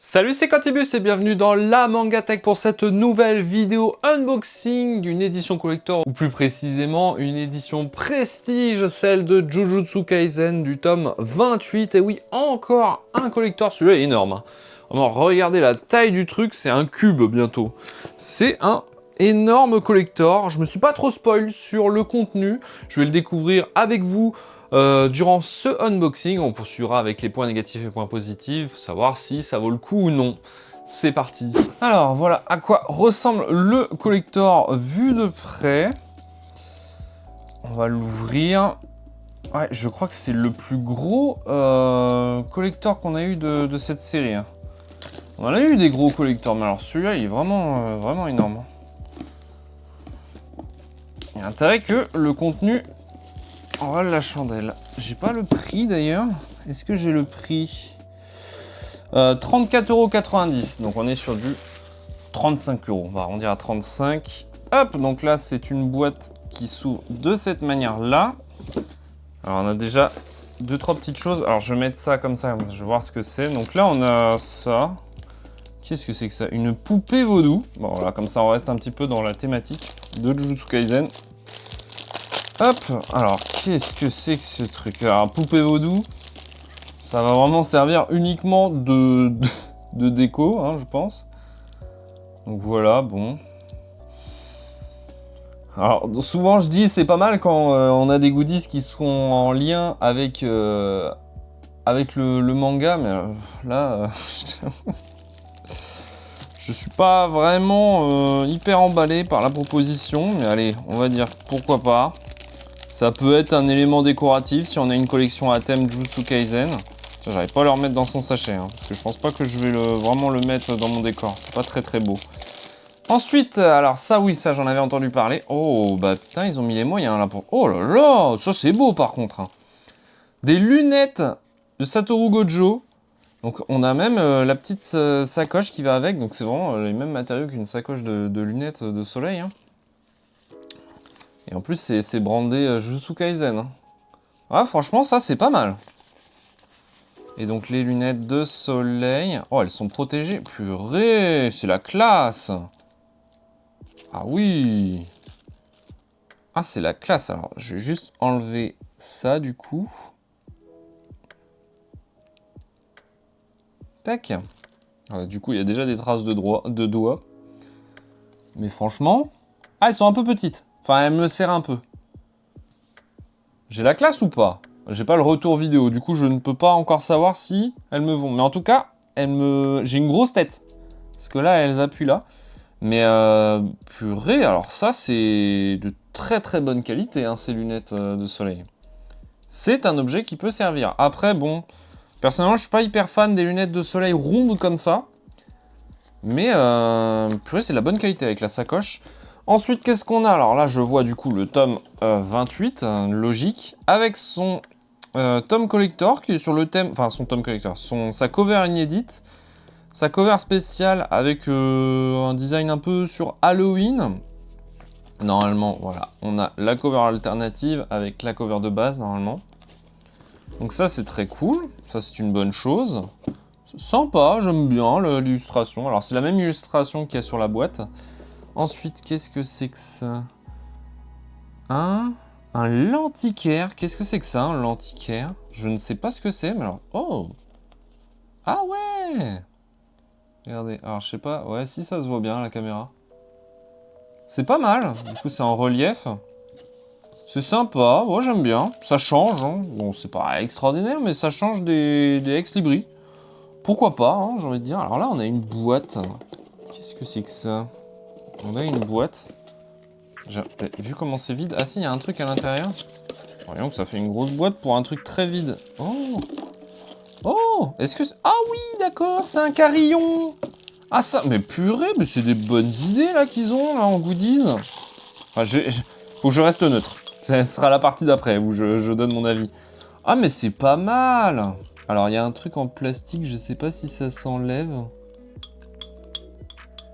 Salut, c'est Quantibus et bienvenue dans la Manga Tech pour cette nouvelle vidéo unboxing d'une édition collector, ou plus précisément une édition prestige, celle de Jujutsu Kaisen du tome 28. Et oui, encore un collector, celui-là est énorme. Hein. Vraiment, regardez la taille du truc, c'est un cube bientôt. C'est un énorme collector, je me suis pas trop spoil sur le contenu, je vais le découvrir avec vous. Durant ce unboxing, on poursuivra avec les points négatifs et points positifs, savoir si ça vaut le coup ou non. C'est parti. Alors voilà à quoi ressemble le collector vu de près. On va l'ouvrir. Ouais, je crois que c'est le plus gros collector qu'on a eu de cette série. Hein. On en a eu des gros collectors, mais alors celui-là il est vraiment, vraiment énorme. Il y a intérêt que le contenu envale la chandelle. J'ai pas le prix d'ailleurs. Est-ce que j'ai le prix 34,90 €. Donc on est sur du 35 €. On va arrondir à 35. Hop, donc là c'est une boîte qui s'ouvre de cette manière-là. Alors on a déjà 2-3 petites choses. Alors je vais mettre ça comme ça, je vais voir ce que c'est. Donc là on a ça. Qu'est-ce que c'est que ça? Une poupée vaudou. Bon voilà, comme ça on reste un petit peu dans la thématique de Jujutsu Kaisen. Hop, alors qu'est-ce que c'est que ce truc? Alors, poupée vaudou, ça va vraiment servir uniquement de déco, hein, je pense. Donc voilà, bon. Alors, souvent je dis c'est pas mal quand on a des goodies qui sont en lien avec, avec le manga, mais là, je suis pas vraiment hyper emballé par la proposition, mais allez, on va dire pourquoi pas. Ça peut être un élément décoratif si on a une collection à thème Jujutsu Kaisen. J'arrive pas à le remettre dans son sachet, hein, parce que je pense pas que je vais vraiment le mettre dans mon décor. C'est pas très beau. Ensuite, alors ça oui, ça j'en avais entendu parler. Oh bah putain, ils ont mis les moyens là pour... Oh là là, ça c'est beau par contre. Hein. Des lunettes de Satoru Gojo. Donc on a même la petite sacoche qui va avec. Donc c'est vraiment les mêmes matériaux qu'une sacoche de lunettes de soleil. Hein. Et en plus, c'est brandé Jujutsu Kaisen. Hein. Ah, franchement, ça, c'est pas mal. Et donc, les lunettes de soleil... Oh, elles sont protégées. Purée, c'est la classe. Ah oui. Ah, c'est la classe. Alors, je vais juste enlever ça, du coup. Tac. Alors, du coup, il y a déjà des traces de doigts. Mais franchement... Ah, elles sont un peu petites. Enfin, elles me serrent un peu. J'ai la classe ou pas? J'ai pas le retour vidéo, du coup je ne peux pas encore savoir si elles me vont. Mais en tout cas, j'ai une grosse tête. Parce que là, elles appuient là. Mais purée, alors ça c'est de très bonne qualité, hein, ces lunettes de soleil. C'est un objet qui peut servir. Après, bon, personnellement je suis pas hyper fan des lunettes de soleil rondes comme ça. Mais purée, c'est de la bonne qualité avec la sacoche. Ensuite, qu'est-ce qu'on a? Alors là, je vois du coup le tome 28, logique, avec son tome collector qui est sur le thème, enfin son tome collector, sa cover inédite, sa cover spéciale avec un design un peu sur Halloween. Normalement, voilà, on a la cover alternative avec la cover de base normalement. Donc ça, c'est très cool, ça c'est une bonne chose. Sympa, j'aime bien l'illustration. Alors c'est la même illustration qu'il y a sur la boîte. Ensuite, qu'est-ce que c'est que ça? Un lenticaire. Qu'est-ce que c'est que ça, un lenticaire? Je ne sais pas ce que c'est, mais alors... Oh! Ah ouais! Regardez, alors je sais pas... Ouais, si ça se voit bien, la caméra. C'est pas mal. Du coup, c'est en relief. C'est sympa. Ouais, j'aime bien. Ça change, hein. Bon, c'est pas extraordinaire, mais ça change des ex-libris. Pourquoi pas, hein, j'ai envie de dire. Alors là, on a une boîte. Qu'est-ce que c'est que ça? On a une boîte. Vu comment c'est vide. Ah si, il y a un truc à l'intérieur. Voyons que ça fait une grosse boîte pour un truc très vide. Oh! Oh! Est-ce que... Ah oui, d'accord, c'est un carillon! Ah ça... Mais purée, mais c'est des bonnes idées là qu'ils ont là en goodies. Enfin, faut que je reste neutre. Ce sera la partie d'après où je donne mon avis. Ah mais c'est pas mal! Alors il y a un truc en plastique, je sais pas si ça s'enlève.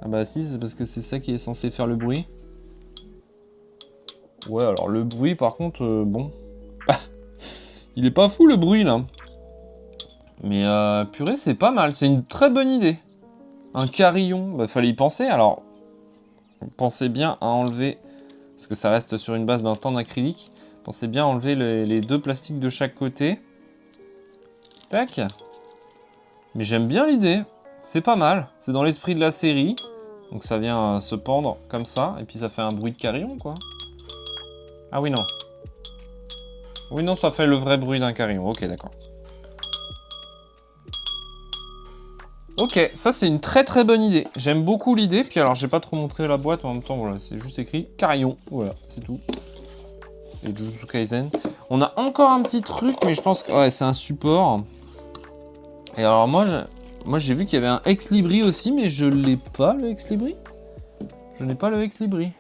Ah bah si, c'est parce que c'est ça qui est censé faire le bruit. Ouais, alors le bruit, par contre, bon. Il est pas fou, le bruit, là. Mais purée, c'est pas mal. C'est une très bonne idée. Un carillon, bah fallait y penser. Alors, pensez bien à enlever, parce que ça reste sur une base d'un stand acrylique. Pensez bien à enlever les deux plastiques de chaque côté. Tac. Mais j'aime bien l'idée. C'est pas mal. C'est dans l'esprit de la série. Donc ça vient se pendre comme ça. Et puis ça fait un bruit de carillon, quoi. Ah oui, non. Oui, non, ça fait le vrai bruit d'un carillon. Ok, d'accord. Ok, ça c'est une très très bonne idée. J'aime beaucoup l'idée. Puis alors, j'ai pas trop montré la boîte. En même temps, voilà, c'est juste écrit carillon. Voilà, c'est tout. Et Jujutsu Kaisen. On a encore un petit truc, mais je pense que ouais, c'est un support. Et alors moi j'ai vu qu'il y avait un Ex Libri aussi, mais je l'ai pas le Ex Libri. Je n'ai pas le Ex Libri.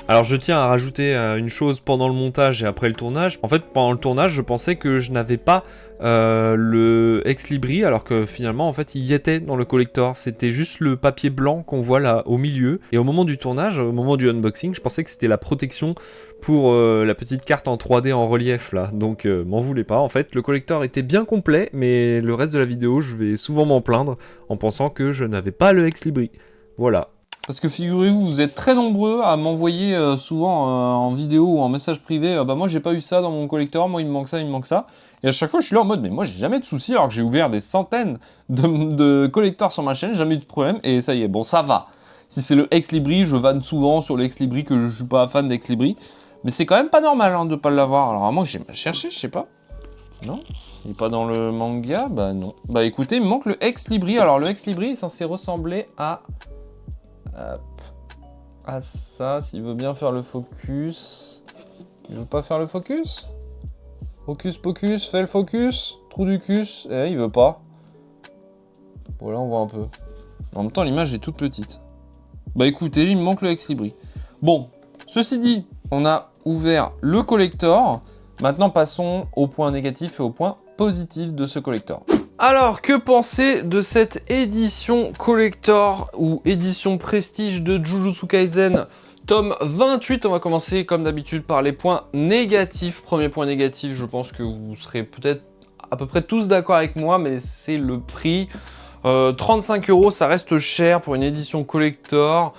Alors je tiens à rajouter une chose pendant le montage et après le tournage. En fait, pendant le tournage, je pensais que je n'avais pas le Ex Libri, alors que finalement, en fait, il y était dans le collector. C'était juste le papier blanc qu'on voit là au milieu. Et au moment du tournage, au moment du unboxing, je pensais que c'était la protection pour la petite carte en 3D en relief là. Donc m'en voulez pas. En fait, le collector était bien complet, mais le reste de la vidéo, je vais souvent m'en plaindre en pensant que je n'avais pas le Ex Libri. Voilà. Parce que figurez-vous, vous êtes très nombreux à m'envoyer souvent en vidéo ou en message privé, bah moi j'ai pas eu ça dans mon collector, moi il me manque ça, il me manque ça. Et à chaque fois je suis là en mode, mais moi j'ai jamais de soucis alors que j'ai ouvert des centaines de collectors sur ma chaîne, jamais eu de problème, et ça y est, bon ça va. Si c'est le Ex Libri, je vanne souvent sur le Ex Libri que je suis pas fan d'Ex Libri, mais c'est quand même pas normal hein, de pas l'avoir. Alors à moins que j'ai mal cherché, je sais pas. Non? Il est pas dans le manga? Bah non. Bah écoutez, il me manque le Ex Libri. Alors le Ex Libri est censé ressembler à... Hop. À ça, s'il veut bien faire le focus. Il veut pas faire le focus? Focus pocus, fais le focus. Trou du cus. Eh, il veut pas. Bon, là, on voit un peu. En même temps, l'image est toute petite. Bah écoutez, il me manque le Ex Libri. Bon, ceci dit, on a ouvert le collector. Maintenant, passons au point négatif et au point positif de ce collector. Alors, que penser de cette édition collector ou édition prestige de Jujutsu Kaisen tome 28? On va commencer comme d'habitude par les points négatifs. Premier point négatif, je pense que vous serez peut-être à peu près tous d'accord avec moi, mais c'est le prix. 35 €, ça reste cher pour une édition collector.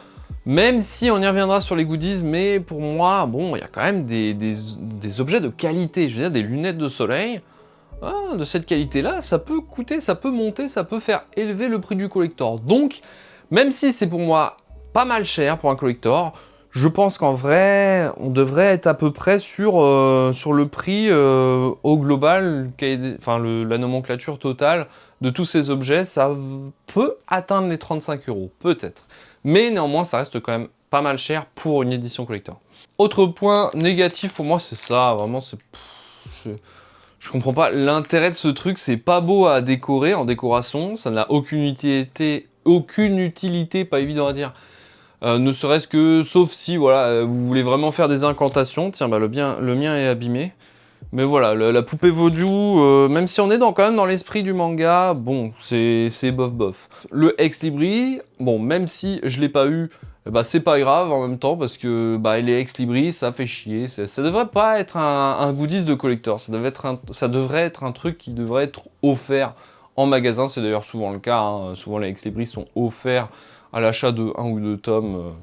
Même si on y reviendra sur les goodies, mais pour moi, bon, il y a quand même des objets de qualité. Je veux dire, des lunettes de soleil. Ah, de cette qualité-là, ça peut coûter, ça peut monter, ça peut faire élever le prix du collector. Donc, même si c'est pour moi pas mal cher pour un collector, je pense qu'en vrai, on devrait être à peu près sur le prix au global, enfin la nomenclature totale de tous ces objets, ça peut atteindre les 35 €, peut-être. Mais néanmoins, ça reste quand même pas mal cher pour une édition collector. Autre point négatif pour moi, c'est ça, vraiment, je comprends pas l'intérêt de ce truc, c'est pas beau à décorer en décoration, ça n'a aucune utilité, pas évident à dire. Ne serait-ce que, sauf si voilà, vous voulez vraiment faire des incantations. Tiens, bah le mien est abîmé. Mais voilà, la poupée vaudou, même si on est quand même dans l'esprit du manga, bon, c'est bof bof. Le Ex Libri, bon, même si je l'ai pas eu, bah c'est pas grave en même temps, parce que bah, les Ex Libri, ça fait chier. Ça devrait pas être un goodies de collector, ça devrait être un truc qui devrait être offert en magasin, c'est d'ailleurs souvent le cas, hein. Souvent les Ex Libri sont offerts à l'achat de 1 ou 2 tomes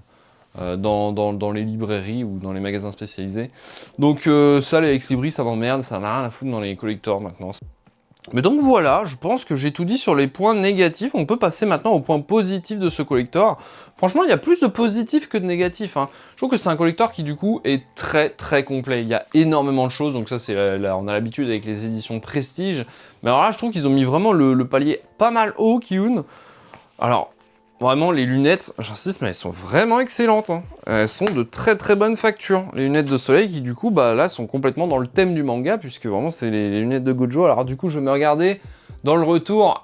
dans les librairies ou dans les magasins spécialisés. Donc ça, les Ex Libri, ça m'emmerde, ça n'a rien à foutre dans les collectors maintenant. Mais donc voilà, je pense que j'ai tout dit sur les points négatifs. On peut passer maintenant aux points positifs de ce collector. Franchement, il y a plus de positifs que de négatifs, hein. Je trouve que c'est un collector qui du coup est très très complet. Il y a énormément de choses, donc ça c'est on a l'habitude avec les éditions Prestige. Mais alors là, je trouve qu'ils ont mis vraiment le palier pas mal haut, Kiyun. Alors, vraiment, les lunettes, j'insiste, mais elles sont vraiment excellentes, hein. Elles sont de très très bonne facture. Les lunettes de soleil qui, du coup, bah là, sont complètement dans le thème du manga, puisque vraiment, c'est les lunettes de Gojo. Alors, du coup, je vais me regarder dans le retour.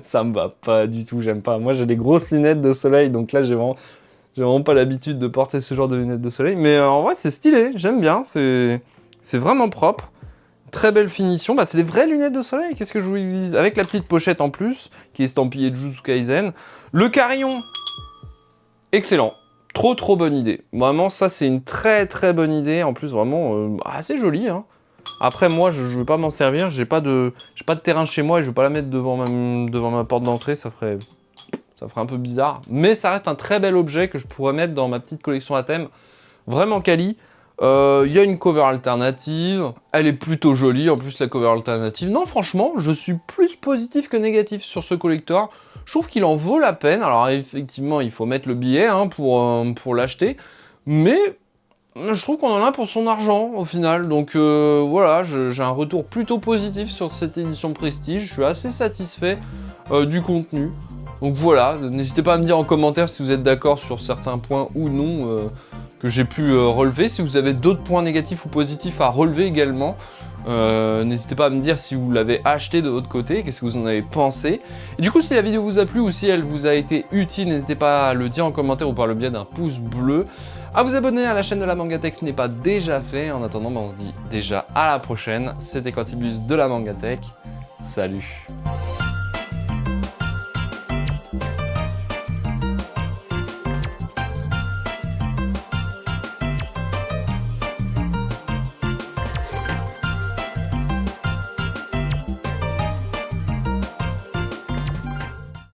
Ça me va pas du tout, j'aime pas. Moi, j'ai des grosses lunettes de soleil, donc là, j'ai vraiment pas l'habitude de porter ce genre de lunettes de soleil. Mais en vrai, c'est stylé, j'aime bien, c'est vraiment propre. Très belle finition, bah c'est des vraies lunettes de soleil, qu'est-ce que je vous dis, avec la petite pochette en plus, qui est estampillée Jujutsu Kaisen. Le carillon, excellent, trop bonne idée. Vraiment, ça c'est une très très bonne idée, en plus vraiment assez jolie, hein. Après, moi, je vais pas m'en servir. J'ai pas de terrain chez moi et je vais pas la mettre devant ma porte d'entrée. Ça ferait un peu bizarre. Mais ça reste un très bel objet que je pourrais mettre dans ma petite collection à thème. Vraiment quali. Il y a une cover alternative. Elle est plutôt jolie. En plus, la cover alternative. Non, franchement, je suis plus positif que négatif sur ce collector. Je trouve qu'il en vaut la peine. Alors, effectivement, il faut mettre le billet hein, pour l'acheter. Mais je trouve qu'on en a pour son argent au final, donc voilà, j'ai un retour plutôt positif sur cette édition Prestige, je suis assez satisfait du contenu. Donc voilà, n'hésitez pas à me dire en commentaire si vous êtes d'accord sur certains points ou non que j'ai pu relever. Si vous avez d'autres points négatifs ou positifs à relever également, n'hésitez pas à me dire si vous l'avez acheté de votre côté, qu'est-ce que vous en avez pensé. Et du coup, si la vidéo vous a plu ou si elle vous a été utile, n'hésitez pas à le dire en commentaire ou par le biais d'un pouce bleu. À vous abonner à la chaîne de la Mangatech ce n'est pas déjà fait. En attendant, on se dit déjà à la prochaine. C'était Quantibus de la Mangatech. Salut!